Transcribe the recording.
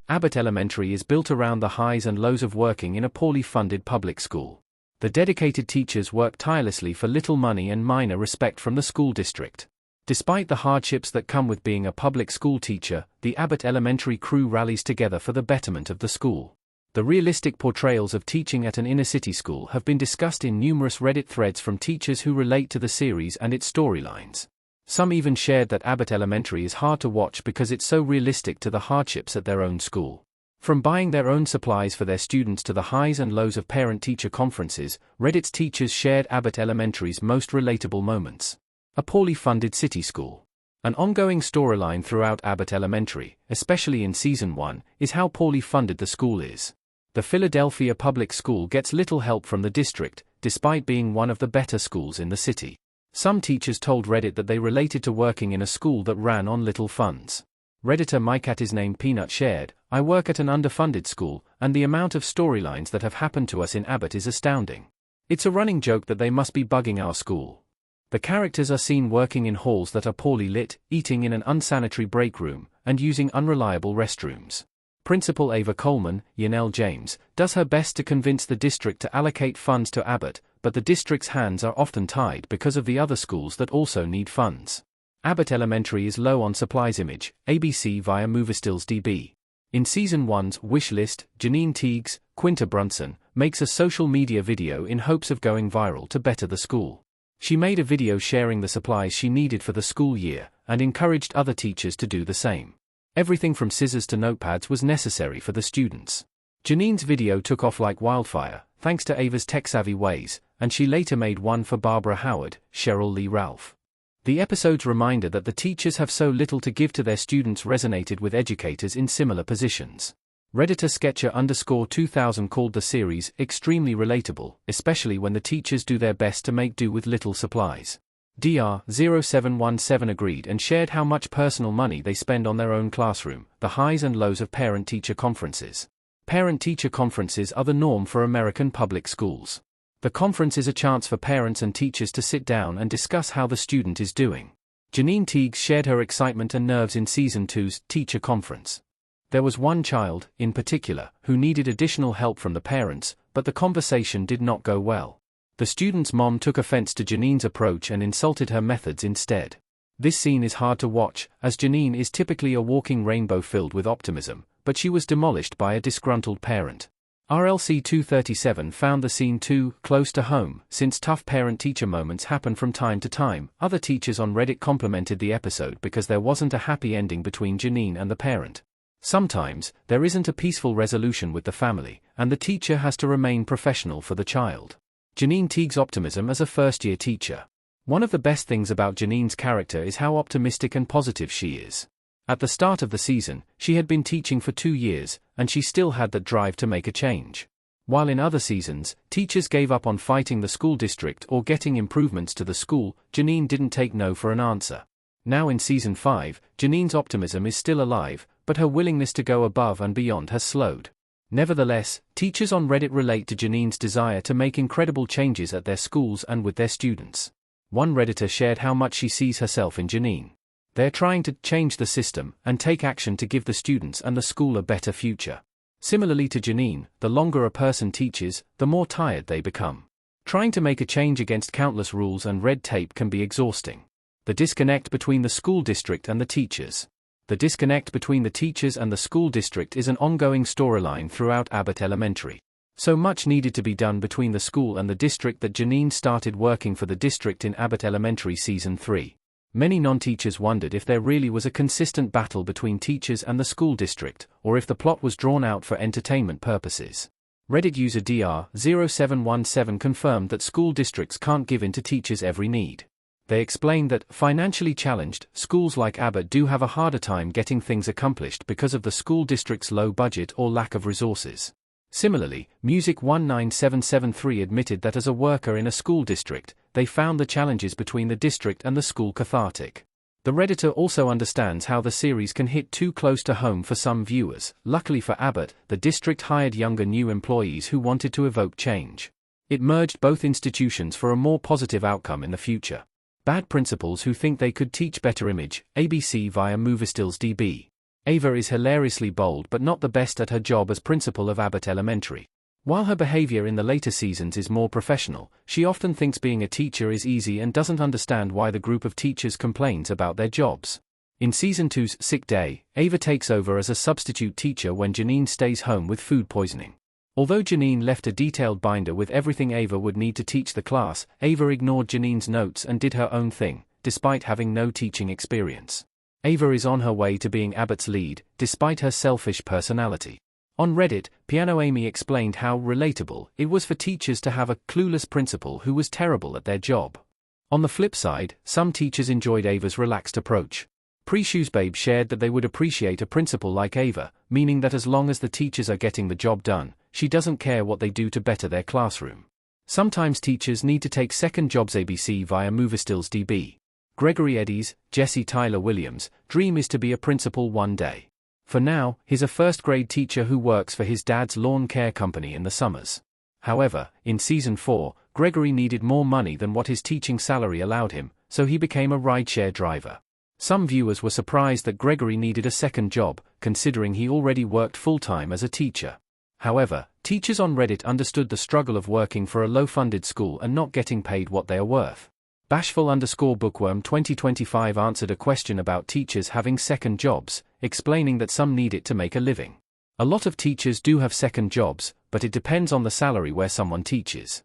Abbott Elementary is built around the highs and lows of working in a poorly funded public school. The dedicated teachers work tirelessly for little money and minor respect from the school district. Despite the hardships that come with being a public school teacher, the Abbott Elementary crew rallies together for the betterment of the school. The realistic portrayals of teaching at an inner-city school have been discussed in numerous Reddit threads from teachers who relate to the series and its storylines. Some even shared that Abbott Elementary is hard to watch because it's so realistic to the hardships at their own school. From buying their own supplies for their students to the highs and lows of parent-teacher conferences, Reddit's teachers shared Abbott Elementary's most relatable moments. A poorly funded city school. An ongoing storyline throughout Abbott Elementary, especially in Season 1, is how poorly funded the school is. The Philadelphia public school gets little help from the district, despite being one of the better schools in the city. Some teachers told Reddit that they related to working in a school that ran on little funds. Redditor MyCatIsNamed Peanut shared, "I work at an underfunded school, and the amount of storylines that have happened to us in Abbott is astounding. It's a running joke that they must be bugging our school. The characters are seen working in halls that are poorly lit, eating in an unsanitary break room, and using unreliable restrooms." Principal Ava Coleman, Yanel James, does her best to convince the district to allocate funds to Abbott, but the district's hands are often tied because of the other schools that also need funds. Abbott Elementary is low on supplies. Image, ABC via MovieStillsDB. In Season 1's Wish List, Janine Teagues, Quinta Brunson, makes a social media video in hopes of going viral to better the school. She made a video sharing the supplies she needed for the school year, and encouraged other teachers to do the same. Everything from scissors to notepads was necessary for the students. Janine's video took off like wildfire, thanks to Ava's tech-savvy ways, and she later made one for Barbara Howard, Cheryl Lee Ralph. The episode's reminder that the teachers have so little to give to their students resonated with educators in similar positions. Redditor Sketcher_2000 called the series extremely relatable, especially when the teachers do their best to make do with little supplies. DR0717 agreed and shared how much personal money they spend on their own classroom, the highs and lows of parent-teacher conferences. Parent-teacher conferences are the norm for American public schools. The conference is a chance for parents and teachers to sit down and discuss how the student is doing. Janine Teagues shared her excitement and nerves in Season 2's teacher conference. There was one child, in particular, who needed additional help from the parents, but the conversation did not go well. The student's mom took offense to Janine's approach and insulted her methods instead. This scene is hard to watch, as Janine is typically a walking rainbow filled with optimism, but she was demolished by a disgruntled parent. RLC 237 found the scene too close to home, since tough parent-teacher moments happen from time to time. Other teachers on Reddit complimented the episode because there wasn't a happy ending between Janine and the parent. Sometimes, there isn't a peaceful resolution with the family, and the teacher has to remain professional for the child. Janine Teagues' optimism as a first-year teacher. One of the best things about Janine's character is how optimistic and positive she is. At the start of the season, she had been teaching for 2 years, and she still had that drive to make a change. While in other seasons, teachers gave up on fighting the school district or getting improvements to the school, Janine didn't take no for an answer. Now in Season 5, Janine's optimism is still alive, but her willingness to go above and beyond has slowed. Nevertheless, teachers on Reddit relate to Janine's desire to make incredible changes at their schools and with their students. One Redditor shared how much she sees herself in Janine. They're trying to change the system and take action to give the students and the school a better future. Similarly to Janine, the longer a person teaches, the more tired they become. Trying to make a change against countless rules and red tape can be exhausting. The disconnect between the school district and the teachers. The disconnect between the teachers and the school district is an ongoing storyline throughout Abbott Elementary. So much needed to be done between the school and the district that Janine started working for the district in Abbott Elementary Season 3. Many non-teachers wondered if there really was a consistent battle between teachers and the school district, or if the plot was drawn out for entertainment purposes. Reddit user DR0717 confirmed that school districts can't give in to teachers' every need. They explained that, financially challenged, schools like Abbott do have a harder time getting things accomplished because of the school district's low budget or lack of resources. Similarly, Music19773 admitted that as a worker in a school district, they found the challenges between the district and the school cathartic. The Redditor also understands how the series can hit too close to home for some viewers. Luckily for Abbott, the district hired younger new employees who wanted to evoke change. It merged both institutions for a more positive outcome in the future. Bad principals who think they could teach better. Image, ABC via MovieStillsDB. Ava is hilariously bold but not the best at her job as principal of Abbott Elementary. While her behavior in the later seasons is more professional, she often thinks being a teacher is easy and doesn't understand why the group of teachers complains about their jobs. In Season 2's Sick Day, Ava takes over as a substitute teacher when Janine stays home with food poisoning. Although Janine left a detailed binder with everything Ava would need to teach the class, Ava ignored Janine's notes and did her own thing, despite having no teaching experience. Ava is on her way to being Abbott's lead, despite her selfish personality. On Reddit, Piano Amy explained how relatable it was for teachers to have a clueless principal who was terrible at their job. On the flip side, some teachers enjoyed Ava's relaxed approach. Pre-Shoesbabe shared that they would appreciate a principal like Ava, meaning that as long as the teachers are getting the job done, she doesn't care what they do to better their classroom. Sometimes teachers need to take second jobs. ABC via Moverstills DB. Gregory Eddy's, Jesse Tyler Williams' dream is to be a principal one day. For now, he's a first-grade teacher who works for his dad's lawn care company in the summers. However, in Season 4, Gregory needed more money than what his teaching salary allowed him, so he became a rideshare driver. Some viewers were surprised that Gregory needed a second job, considering he already worked full-time as a teacher. However, teachers on Reddit understood the struggle of working for a low-funded school and not getting paid what they are worth. Bashful_bookworm 2025 answered a question about teachers having second jobs, explaining that some need it to make a living. A lot of teachers do have second jobs, but it depends on the salary where someone teaches.